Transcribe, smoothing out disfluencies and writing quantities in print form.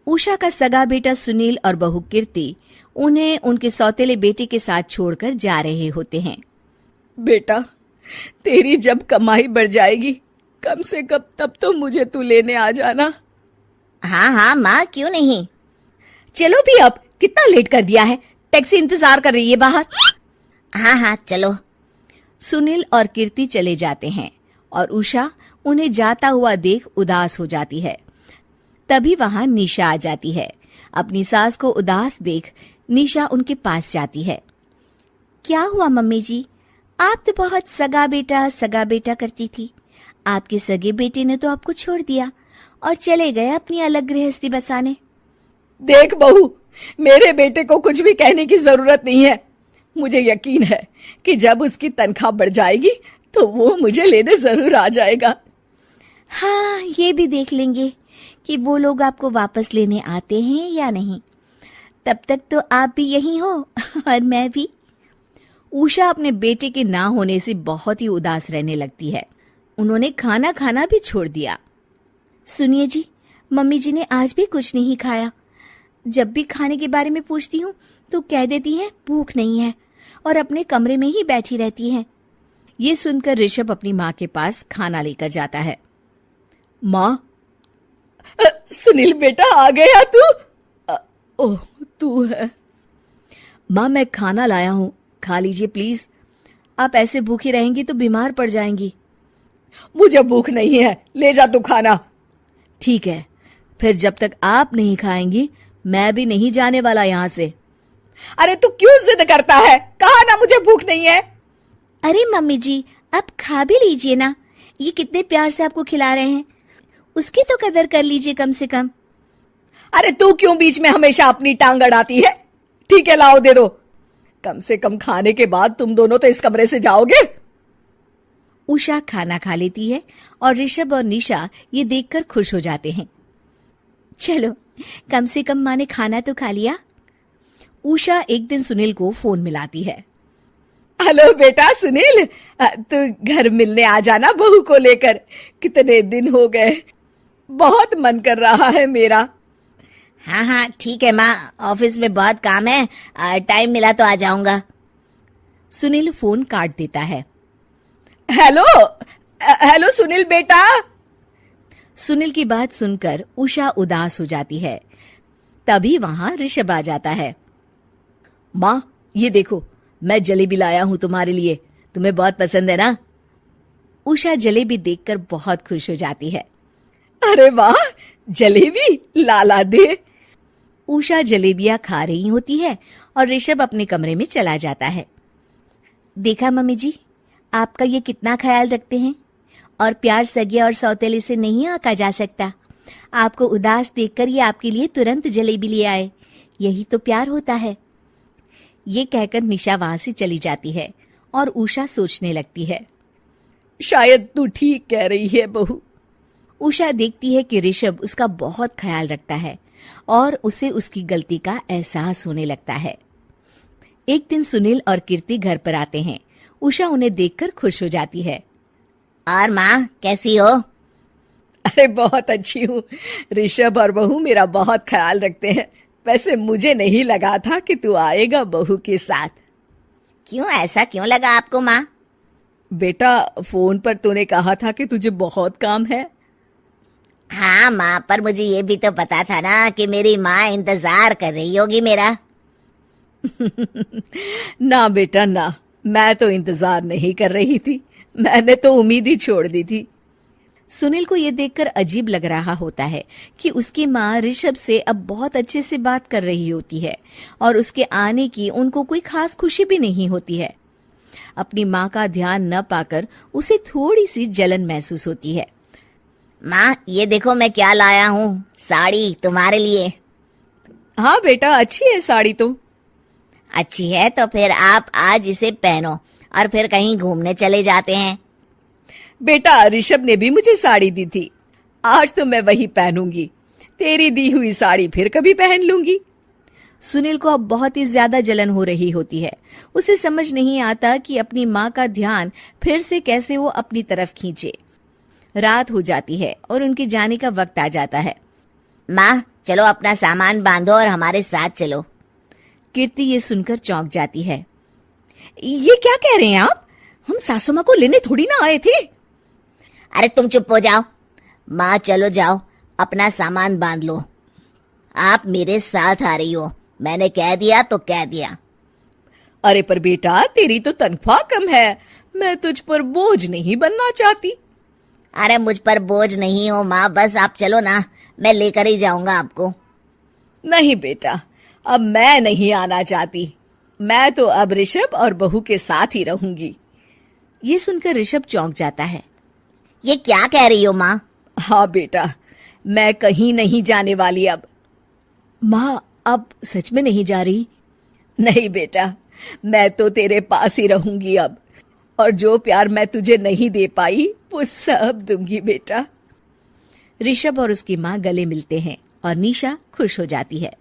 उषा का सगा बेटा सुनील और बहू कीर्ति उन्हें उनके सौतेले बेटे के साथ छोड़कर जा रहे होते हैं। बेटा, तेरी जब कमाई बढ़ जाएगी कम से कम तब तो मुझे तू लेने आ जाना। हाँ हाँ माँ, क्यों नहीं। चलो भी, अब कितना लेट कर दिया है, टैक्सी इंतजार कर रही है बाहर। हाँ हाँ चलो। सुनील और कीर्ति चले जाते हैं और उषा उन्हें जाता हुआ देख उदास हो जाती है। तभी वहां निशा आ जाती है। अपनी सास को उदास देख निशा उनके पास जाती है। क्या हुआ मम्मी जी, आप तो बहुत सगा बेटा करती थी। आपके सगे बेटे ने तो आपको छोड़ दिया और चले गए अपनी अलग गृहस्थी बसाने। देख बहू, मेरे बेटे को कुछ भी कहने की जरूरत नहीं है। मुझे यकीन है कि जब उसकी तनख्वाह बढ़ जाएगी तो वो मुझे लेने जरूर आ जाएगा। हाँ, ये भी देख लेंगे कि वो लोग आपको वापस लेने आते हैं या नहीं। तब तक तो आप भी यहीं हो और मैं भी। उषा अपने बेटे के ना होने से बहुत ही उदास रहने लगती है। उन्होंने खाना खाना भी छोड़ दिया। सुनिए जी, मम्मी जी ने आज भी कुछ नहीं खाया। जब भी खाने के बारे में पूछती हूँ तो कह देती हैं भूख नहीं है और अपने कमरे में ही बैठी रहती हैं। ये सुनकर ऋषभ अपनी माँ के पास खाना लेकर जाता है। माँ, सुनील बेटा आ गया तू? ओह, तू है। माँ, मैं खाना लाया हूँ, खा लीजिए प्लीज। आप ऐसे भूखी रहेंगी तो बीमार पड़ जाएंगी। मुझे भूख नहीं है, ले जा तू खाना। ठीक है, फिर जब तक आप नहीं खाएंगी मैं भी नहीं जाने वाला यहाँ से। अरे तू क्यों जिद करता है? कहा ना मुझे भूख नहीं है। अरे मम्मी जी, आप खा भी लीजिए ना, ये कितने प्यार से आपको खिला रहे हैं, उसकी तो कदर कर लीजिए कम से कम। अरे तू क्यों बीच में हमेशा अपनी टांग अड़ाती है? ठीक है, लाओ दे दो। कम से कम खाने के बाद तुम दोनों तो इस कमरे से जाओगे। उषा खाना खा लेती है और ऋषभ और निशा ये देखकर खुश हो जाते हैं। चलो, कम से कम माँ ने खाना तो खा लिया। उषा एक दिन सुनील को फोन मिलाती है। हेलो बेटा सुनील, तू घर मिलने आ जाना बहू को लेकर। कितने दिन हो गए, बहुत मन कर रहा है मेरा। हाँ हाँ ठीक है माँ, ऑफिस में बहुत काम है, टाइम मिला तो आ जाऊंगा। सुनील फोन काट देता है। हेलो सुनील बेटा। सुनील की बात सुनकर उषा उदास हो जाती है। तभी वहां ऋषभ आ जाता है। माँ, ये देखो, मैं जलेबी लाया हूं तुम्हारे लिए, तुम्हें बहुत पसंद है ना? उषा जलेबी देखकर बहुत खुश हो जाती है। अरे वाह, जलेबी लाला दे। उषा जलेबियां खा रही होती है और ऋषभ अपने कमरे में चला जाता है। देखा मम्मी जी, आपका ये कितना ख्याल रखते हैं, और प्यार सगे और सौतेले से नहीं आका जा सकता। आपको उदास देखकर ये आपके लिए तुरंत जलेबी ले आए, यही तो प्यार होता है। ये कहकर निशा वहां से चली जाती है और उषा सोचने लगती है, शायद तू ठीक कह रही है बहू। उषा देखती है कि ऋषभ उसका बहुत ख्याल रखता है और उसे उसकी गलती का एहसास होने लगता है। एक दिन सुनील और कीर्ति घर पर आते हैं। उषा उन्हें देखकर खुश हो जाती है। और माँ कैसी हो? अरे बहुत अच्छी हूँ। ऋषभ और बहू मेरा बहुत ख्याल रखते हैं। वैसे मुझे नहीं लगा था कि तू आएगा बहू के साथ। क्यों, ऐसा क्यों लगा आपको माँ? बेटा, फोन पर तूने कहा था कि तुझे बहुत काम है। हाँ माँ, पर मुझे ये भी तो पता था ना कि मेरी माँ इंतजार कर रही होगी मेरा। ना बेटा ना, मैं तो इंतजार नहीं कर रही थी, मैंने तो उम्मीद ही छोड़ दी थी। सुनील को यह देखकर अजीब लग रहा होता है कि उसकी माँ ऋषभ से अब बहुत अच्छे से बात कर रही होती है और उसके आने की उनको कोई खास खुशी भी नहीं होती है। अपनी माँ का ध्यान न पाकर उसे थोड़ी सी जलन महसूस होती है। माँ, ये देखो मैं क्या लाया हूँ, साड़ी तुम्हारे लिए। हाँ बेटा, अच्छी है साड़ी तो। अच्छी है तो फिर आप आज इसे पहनो और फिर कहीं घूमने चले जाते हैं। बेटा, ऋषभ ने भी मुझे साड़ी दी थी, आज तो मैं वही पहनूंगी। तेरी दी हुई साड़ी फिर कभी पहन लूंगी। सुनील को अब बहुत ही ज्यादा जलन हो रही होती है। उसे समझ नहीं आता कि अपनी माँ का ध्यान फिर से कैसे वो अपनी तरफ खींचे। रात हो जाती है और उनके जाने का वक्त आ जाता है। माँ चलो अपना सामान बांधो और हमारे साथ चलो। कीर्ति ये सुनकर चौंक जाती है। ये क्या कह रहे हैं आप? हम सासू माँ को लेने थोड़ी ना आए थे। अरे तुम चुप हो जाओ। माँ चलो जाओ, अपना सामान बांध लो। आप मेरे साथ आ रही हो, मैंने कह दिया तो कह दिया। अरे पर बेटा, तेरी तो तनख्वाह कम है, मैं तुझ पर बोझ नहीं बनना चाहती। अरे मुझ पर बोझ नहीं हो माँ, बस आप चलो ना, मैं लेकर ही जाऊंगा आपको। नहीं बेटा, अब मैं नहीं आना चाहती। मैं तो अब ऋषभ और बहू के साथ ही रहूंगी। ये सुनकर ऋषभ चौंक जाता है। ये क्या कह रही हो माँ? हाँ बेटा, मैं कहीं नहीं जाने वाली अब। माँ अब सच में नहीं जा रही? नहीं बेटा, मैं तो तेरे पास ही रहूंगी अब, और जो प्यार मैं तुझे नहीं दे पाई वो सब दूंगी बेटा। ऋषभ और उसकी माँ गले मिलते हैं और निशा खुश हो जाती है।